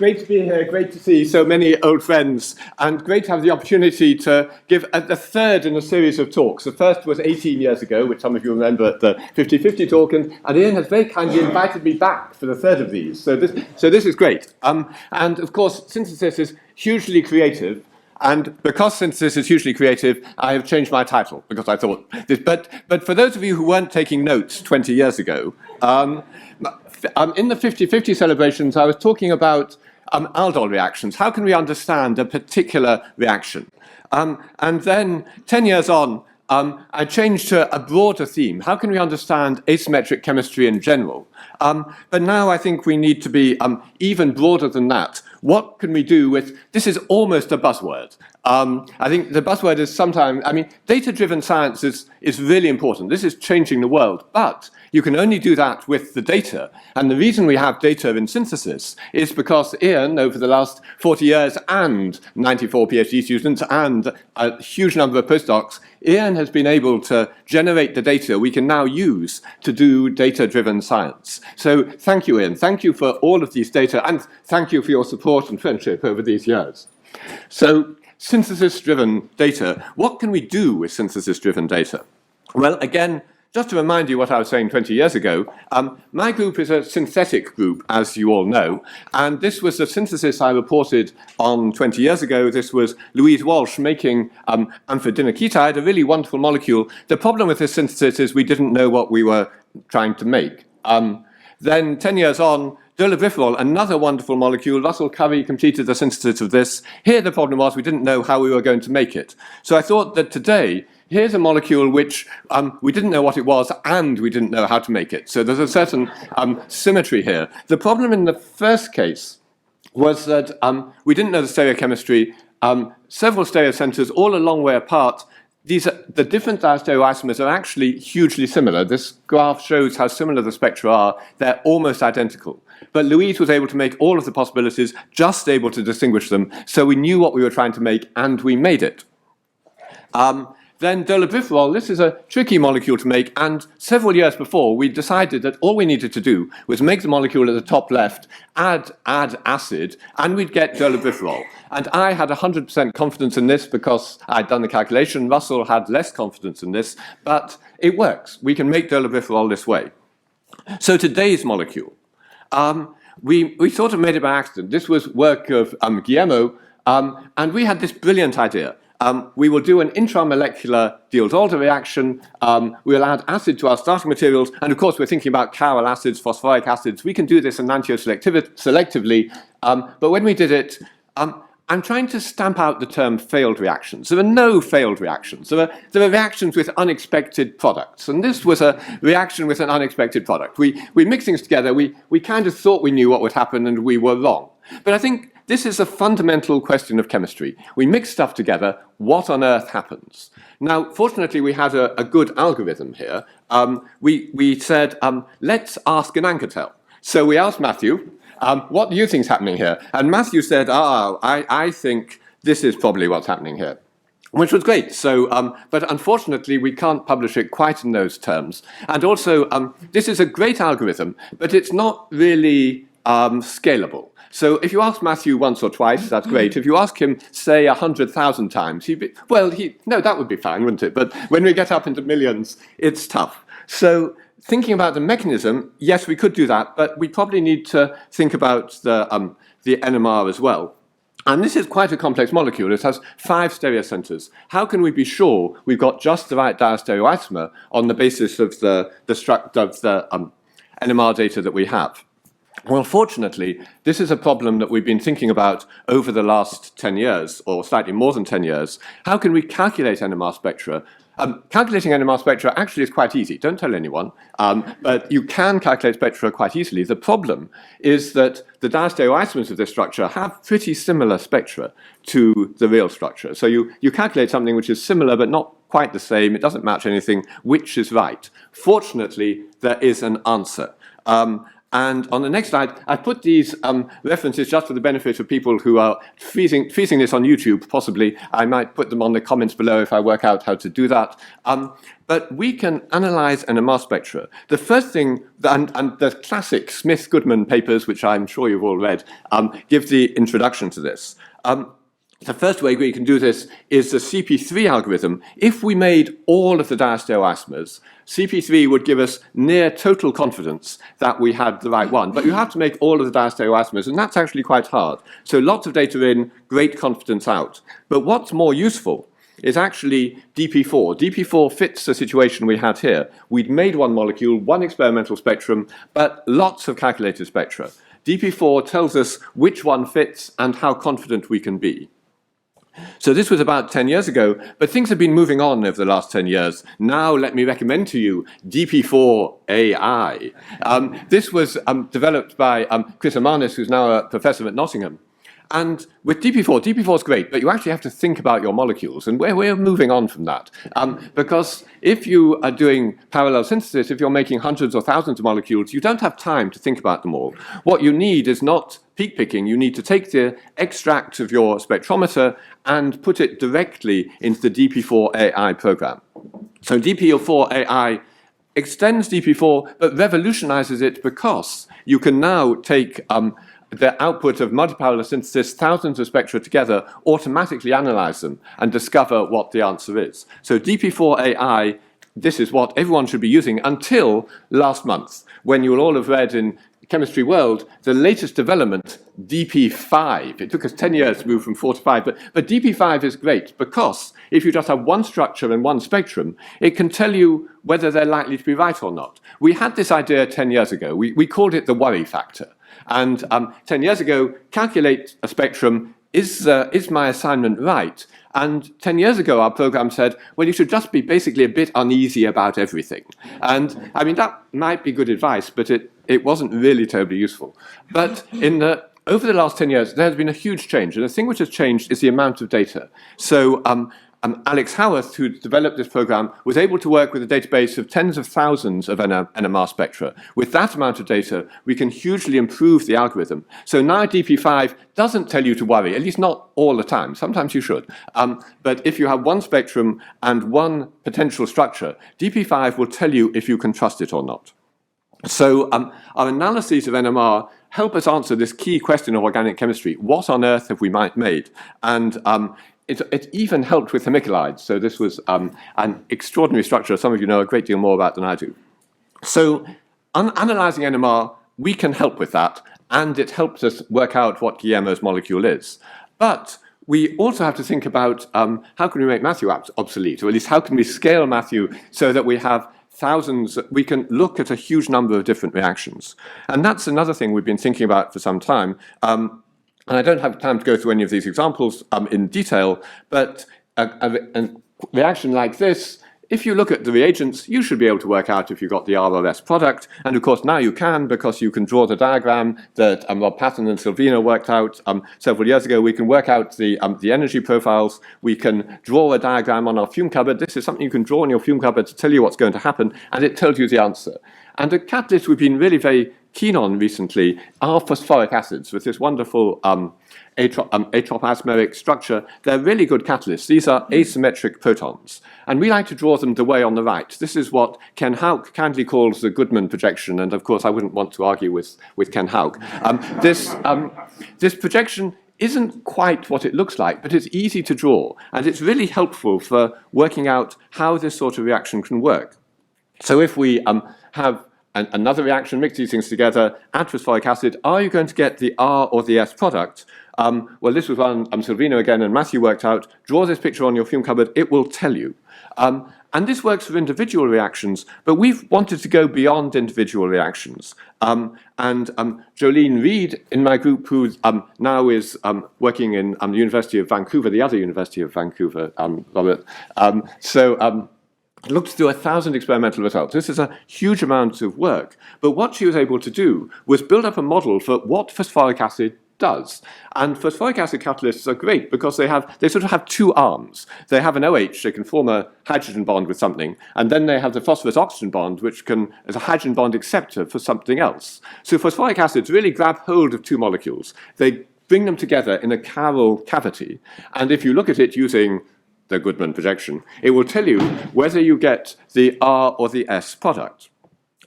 great to be here, great to see so many old friends, and great to have the opportunity to give the third in a series of talks. The first was 18 years ago, which some of you remember at the 50/50 talk, and Ian has very kindly invited me back for the third of these. So this is great. And of course, synthesis is hugely creative. And because synthesis is hugely creative, I have changed my title, because I thought this. But for those of you who weren't taking notes 20 years ago, in the 50/50 celebrations, I was talking about aldol reactions. How can we understand a particular reaction? And then 10 years on, I changed to a broader theme. How can we understand asymmetric chemistry in general? But now I think we need to be even broader than that. What can we do with, this is almost a buzzword. I think the buzzword is sometimes, data-driven science is really important. This is changing the world, but you can only do that with the data. And the reason we have data in synthesis is because Ian, over the last 40 years, and 94 PhD students, and a huge number of postdocs, Ian has been able to generate the data we can now use to do data-driven science. So thank you, Ian. Thank you for all of these data, and thank you for your support and friendship over these years. So synthesis-driven data. What can we do with synthesis-driven data? Well, again, just to remind you what I was saying 20 years ago, my group is a synthetic group, as you all know, and this was the synthesis I reported on 20 years ago. This was Louise Walsh making amphedenoketide, a really wonderful molecule. The problem with this synthesis is we didn't know what we were trying to make. Then 10 years on, dolabrifrol, another wonderful molecule. Russell Curry completed the synthesis of this. Here the problem was we didn't know how we were going to make it. So I thought that today, here's a molecule which we didn't know what it was and we didn't know how to make it. So there's a certain symmetry here. The problem in the first case was that we didn't know the stereochemistry. Several stereocenters, all a long way apart. The different diastereoisomers are actually hugely similar. This graph shows how similar the spectra are. They're almost identical. But Louise was able to make all of the possibilities, just able to distinguish them, so we knew what we were trying to make, and we made it. Then dolabrifrol, this is a tricky molecule to make, and several years before, we decided that all we needed to do was make the molecule at the top left, add acid, and we'd get dolabrifrol. And I had 100% confidence in this because I'd done the calculation. Russell had less confidence in this, but it works. We can make dolabrifrol this way. So today's molecule, we sort of made it by accident. This was work of Guillermo, and we had this brilliant idea. We will do an intramolecular Diels-Alder reaction. We'll add acid to our starting materials. And of course, we're thinking about chiral acids, phosphoric acids. We can do this enantioselectively. But when we did it, I'm trying to stamp out the term failed reactions. There are no failed reactions. There are reactions with unexpected products. And this was a reaction with an unexpected product. We mixed things together. We kind of thought we knew what would happen, and we were wrong. But I think this is a fundamental question of chemistry. We mix stuff together. What on earth happens? Now, fortunately, we had a good algorithm here. We said, let's ask an anchor tell. So we asked Matthew, what do you think is happening here? And Matthew said, I think this is probably what's happening here, which was great. So, but unfortunately, we can't publish it quite in those terms. And also, this is a great algorithm, but it's not really scalable. So if you ask Matthew once or twice, that's great. If you ask him, say, 100,000 times, he'd be, well, no, that would be fine, wouldn't it? But when we get up into millions, it's tough. So thinking about the mechanism, yes, we could do that, but we probably need to think about the NMR as well. And this is quite a complex molecule. It has 5 stereocenters. How can we be sure we've got just the right diastereoisomer on the basis of the NMR data that we have? Well, fortunately, this is a problem that we've been thinking about over the last 10 years, or slightly more than 10 years. How can we calculate NMR spectra? Calculating NMR spectra actually is quite easy. Don't tell anyone. But you can calculate spectra quite easily. The problem is that the diastereoisomers of this structure have pretty similar spectra to the real structure. So you calculate something which is similar but not quite the same. It doesn't match anything. Which is right? Fortunately, there is an answer. And on the next slide, I've put these references just for the benefit of people who are freezing this on YouTube, possibly. I might put them on the comments below if I work out how to do that. But we can analyze NMR spectra. The first thing, and the classic Smith-Goodman papers, which I'm sure you've all read, give the introduction to this. The first way we can do this is the Cp3 algorithm. If we made all of the diastereoisomers, Cp3 would give us near total confidence that we had the right one. But you have to make all of the diastereoisomers, and that's actually quite hard. So lots of data in, great confidence out. But what's more useful is actually DP4. DP4 fits the situation we had here. We'd made one molecule, one experimental spectrum, but lots of calculated spectra. DP4 tells us which one fits and how confident we can be. So this was about 10 years ago, but things have been moving on over the last 10 years. Now let me recommend to you DP4 AI. This was developed by Chris Amanis, who's now a professor at Nottingham. And with DP4 is great, but you actually have to think about your molecules, and we're moving on from that. Because if you are doing parallel synthesis, if you're making hundreds or thousands of molecules, you don't have time to think about them all. What you need is not peak picking. You need to take the extract of your spectrometer and put it directly into the DP4 AI program. So DP4 AI extends DP4, but revolutionizes it because you can now take the output of multiparallel synthesis, thousands of spectra together, automatically analyze them and discover what the answer is. So DP4 AI, this is what everyone should be using until last month, when you will all have read in Chemistry World the latest development, DP5. It took us 10 years to move from 4 to 5, but DP5 is great because if you just have one structure and one spectrum, it can tell you whether they're likely to be right or not. We had this idea 10 years ago. We called it the worry factor. And 10 years ago, calculate a spectrum, is my assignment right? And 10 years ago, our program said, well, you should just be basically a bit uneasy about everything. And I mean, that might be good advice, but it wasn't really terribly useful. But over the last 10 years, there has been a huge change. And the thing which has changed is the amount of data. So Alex Howarth, who developed this program, was able to work with a database of tens of thousands of NMR spectra. With that amount of data, we can hugely improve the algorithm. So now DP5 doesn't tell you to worry, at least not all the time. Sometimes you should. But if you have one spectrum and one potential structure, DP5 will tell you if you can trust it or not. So our analyses of NMR help us answer this key question of organic chemistry. What on earth have we made? And it even helped with hemicolides. So this was an extraordinary structure. Some of you know a great deal more about than I do. So analyzing NMR, we can help with that, and it helps us work out what Guillermo's molecule is. But we also have to think about how can we make Matthew obsolete, or at least how can we scale Matthew so that we have thousands, we can look at a huge number of different reactions. And that's another thing we've been thinking about for some time. And I don't have time to go through any of these examples in detail, but a reaction like this, if you look at the reagents, you should be able to work out if you got the R or S product. And of course, now you can, because you can draw the diagram that Rob Patton and Silvina worked out several years ago. We can work out the energy profiles. We can draw a diagram on our fume cupboard. This is something you can draw on your fume cupboard to tell you what's going to happen, and it tells you the answer. And the catalyst we've been really very keen on recently are phosphoric acids with this wonderful atropasmeric structure. They're really good catalysts. These are asymmetric protons. And we like to draw them the way on the right. This is what Ken Houck kindly calls the Goodman projection. And of course, I wouldn't want to argue with Ken Houck. This projection isn't quite what it looks like, but it's easy to draw. And it's really helpful for working out how this sort of reaction can work. So if we have another reaction, mix these things together, add phosphoric acid, are you going to get the R or the S product? Well, this was one Silvino again and Matthew worked out. Draw this picture on your fume cupboard, it will tell you. And this works for individual reactions, but we've wanted to go beyond individual reactions. And Jolene Reed in my group, who now is working in the University of Vancouver, the other University of Vancouver, Robert, looked through 1,000 experimental results. This is a huge amount of work. But what she was able to do was build up a model for what phosphoric acid does. And phosphoric acid catalysts are great because they sort of have two arms. They have an OH, they can form a hydrogen bond with something, and then they have the phosphorus-oxygen bond, which is a hydrogen bond acceptor for something else. So phosphoric acids really grab hold of two molecules. They bring them together in a chiral cavity, and if you look at it using the Goodman projection, it will tell you whether you get the R or the S product.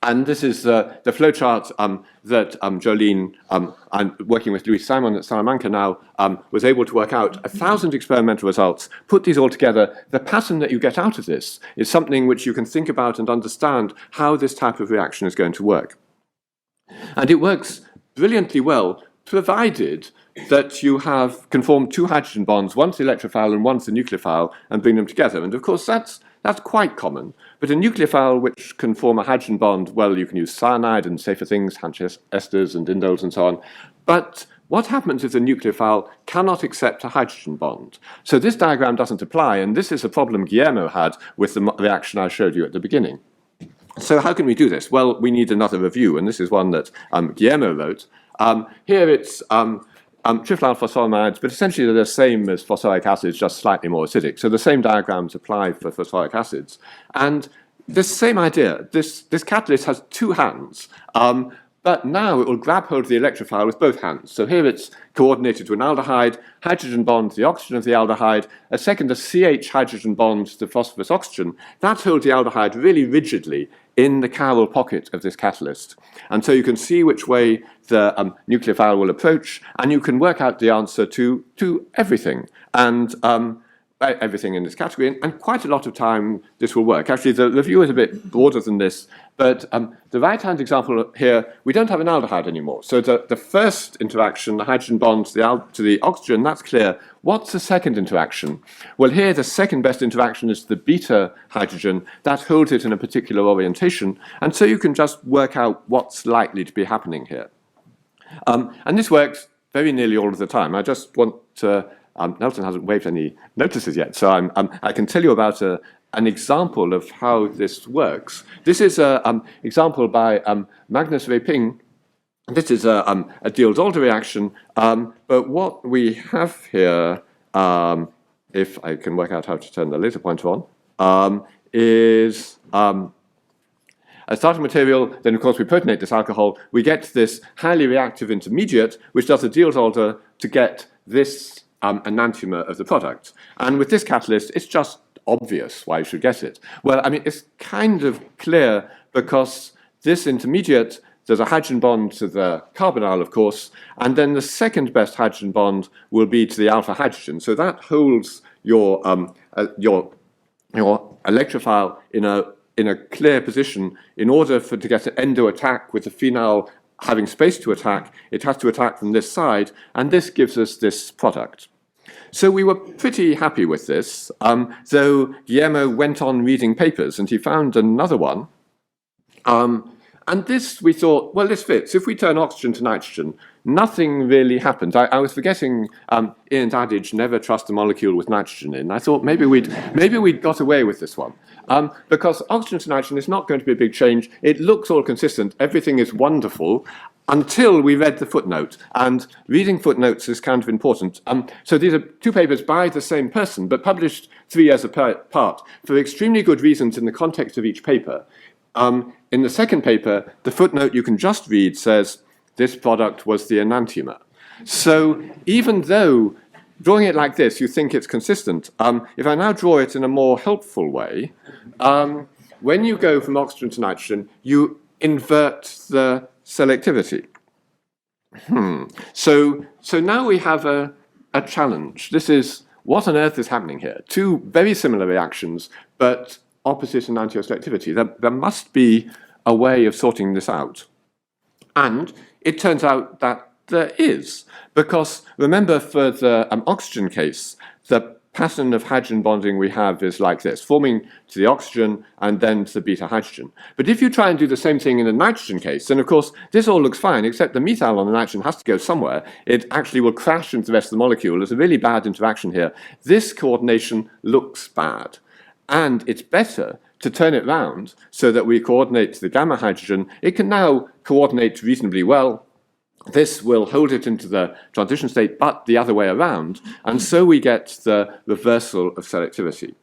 And this is the flowchart that Jolene, I'm working with Louis Simon at Salamanca now, was able to work out 1,000 experimental results, put these all together. The pattern that you get out of this is something which you can think about and understand how this type of reaction is going to work. And it works brilliantly well, provided that you can form two hydrogen bonds, one to the electrophile and one to the nucleophile, and bring them together. And of course, that's quite common. But a nucleophile which can form a hydrogen bond, well, you can use cyanide and safer things, Hansch esters and indoles and so on. But what happens if the nucleophile cannot accept a hydrogen bond? So this diagram doesn't apply, and this is a problem Guillermo had with the reaction I showed you at the beginning. So how can we do this? Well, we need another review, and this is one that Guillermo wrote. Here it's triflyl phosphoramides, but essentially they're the same as phosphoric acids, just slightly more acidic. So the same diagrams apply for phosphoric acids. And this same idea, this catalyst has two hands, but now it will grab hold of the electrophile with both hands. So here it's coordinated to an aldehyde, hydrogen bond to the oxygen of the aldehyde, a second a CH hydrogen bond to phosphorus oxygen. That holds the aldehyde really rigidly in the chiral pocket of this catalyst. And so you can see which way the nucleophile will approach, and you can work out the answer to everything. And everything in this category, and quite a lot of time this will work. Actually, the review is a bit broader than this, but the right-hand example here, we don't have an aldehyde anymore. So the first interaction, the hydrogen bond to the oxygen, that's clear. What's the second interaction? Well, here the second best interaction is the beta hydrogen. That holds it in a particular orientation, and so you can just work out what's likely to be happening here. And this works very nearly all of the time. I just want to Nelson hasn't waved any notices yet, so I can tell you about an example of how this works. This is an example by Magnus Reping. This is a Diels-Alder reaction, but what we have here, if I can work out how to turn the laser pointer on, is a starting material, then of course we protonate this alcohol, we get this highly reactive intermediate, which does a Diels-Alder to get this enantiomer of the product. And with this catalyst, it's just obvious why you should get it. Well, I mean, it's kind of clear because this intermediate, there's a hydrogen bond to the carbonyl, of course, and then the second best hydrogen bond will be to the alpha hydrogen. So that holds your electrophile in a clear position. In order to get an endo attack with the phenyl having space to attack, it has to attack from this side, and this gives us this product. So we were pretty happy with this, though Guillermo went on reading papers, and he found another one. And this, we thought, well, this fits. If we turn oxygen to nitrogen, nothing really happens. I was forgetting Ian's adage, never trust a molecule with nitrogen in. I thought maybe we'd got away with this one. Because oxygen to nitrogen is not going to be a big change. It looks all consistent. Everything is wonderful until we read the footnote. And reading footnotes is kind of important. So these are two papers by the same person, but published 3 years apart for extremely good reasons in the context of each paper. In the second paper, the footnote you can just read says, this product was the enantiomer. So even though drawing it like this, you think it's consistent, if I now draw it in a more helpful way, when you go from oxygen to nitrogen, you invert the selectivity. So now we have a challenge. This is, what on earth is happening here? Two very similar reactions, but opposite enantioselectivity. There must be a way of sorting this out. And it turns out that there is, because remember for the oxygen case, the pattern of hydrogen bonding we have is like this, forming to the oxygen and then to the beta hydrogen. But if you try and do the same thing in the nitrogen case, then of course this all looks fine, except the methyl on the nitrogen has to go somewhere. It actually will crash into the rest of the molecule. There's a really bad interaction here. This coordination looks bad. And it's better to turn it round so that we coordinate to the gamma hydrogen. It can now coordinate reasonably well. this will hold it into the transition state, but the other way around, and so we get the reversal of selectivity.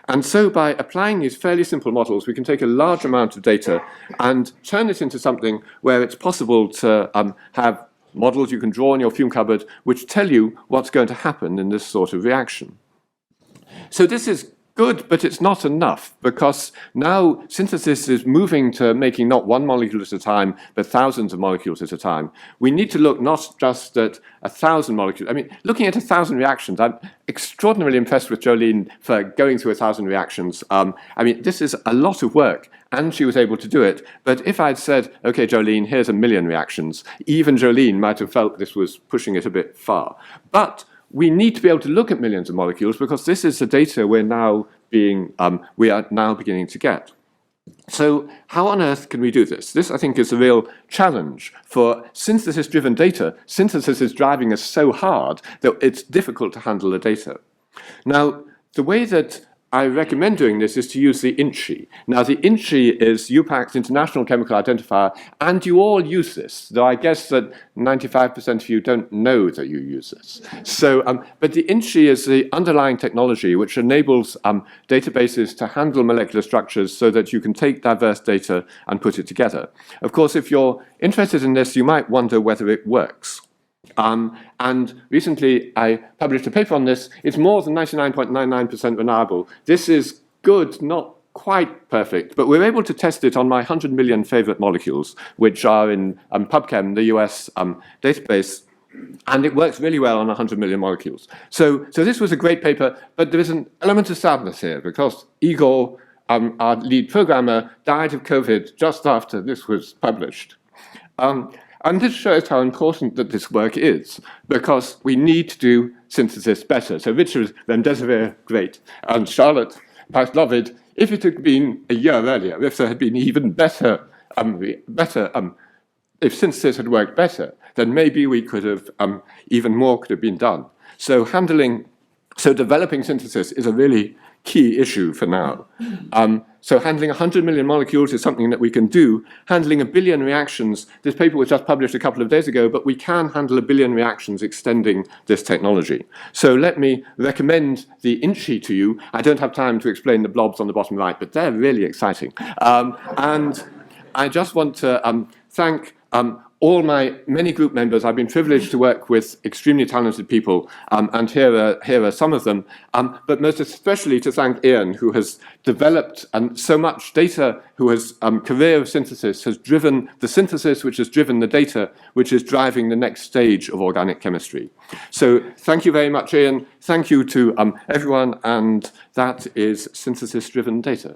And so by applying these fairly simple models, we can take a large amount of data and turn it into something where it's possible to have models you can draw in your fume cupboard which tell you what's going to happen in this sort of reaction. So this is good, but it's not enough, because now synthesis is moving to making not one molecule at a time, but thousands of molecules at a time. We need to look not just at 1,000 molecules. I mean, looking at 1,000 reactions, I'm extraordinarily impressed with Jolene for going through 1,000 reactions. I mean, this is a lot of work, and she was able to do it. But if I'd said, okay, Jolene, here's 1,000,000 reactions, even Jolene might have felt this was pushing it a bit far. But we need to be able to look at millions of molecules, because this is the data we are now beginning to get. So how on earth can we do this? This, I think, is a real challenge for synthesis-driven data. Synthesis is driving us so hard that it's difficult to handle the data. Now, the way that I recommend doing this is to use the INCHI. Now, the INCHI is UPAC's International Chemical Identifier, and you all use this, though I guess that 95% of you don't know that you use this. So, but the INCHI is the underlying technology which enables databases to handle molecular structures so that you can take diverse data and put it together. Of course, if you're interested in this, you might wonder whether it works. And recently I published a paper on this. It's more than 99.99% reliable. This is good, not quite perfect, but we're able to test it on my 100 million favorite molecules, which are in PubChem, the US database, and it works really well on 100 million molecules. So this was a great paper, but there is an element of sadness here, because Igor, our lead programmer, died of COVID just after this was published. And this shows how important that this work is, because we need to do synthesis better. So Richard Remdesivir, great, and Charlotte Paxlovid, if it had been a year earlier, if there had been even better, if synthesis had worked better, then maybe we could have, even more could have been done. So developing synthesis is a really key issue for now. So handling 100 million molecules is something that we can do. Handling 1 billion reactions, this paper was just published a couple of days ago, but we can handle 1 billion reactions extending this technology. So let me recommend the INCHI to you. I don't have time to explain the blobs on the bottom right, but they're really exciting. And I just want to thank all my many group members. I've been privileged to work with extremely talented people, and here are some of them, but most especially to thank Ian, who has developed so much data, who has career of synthesis, has driven the synthesis, which has driven the data, which is driving the next stage of organic chemistry. So thank you very much, Ian. Thank you to everyone, and that is synthesis-driven data.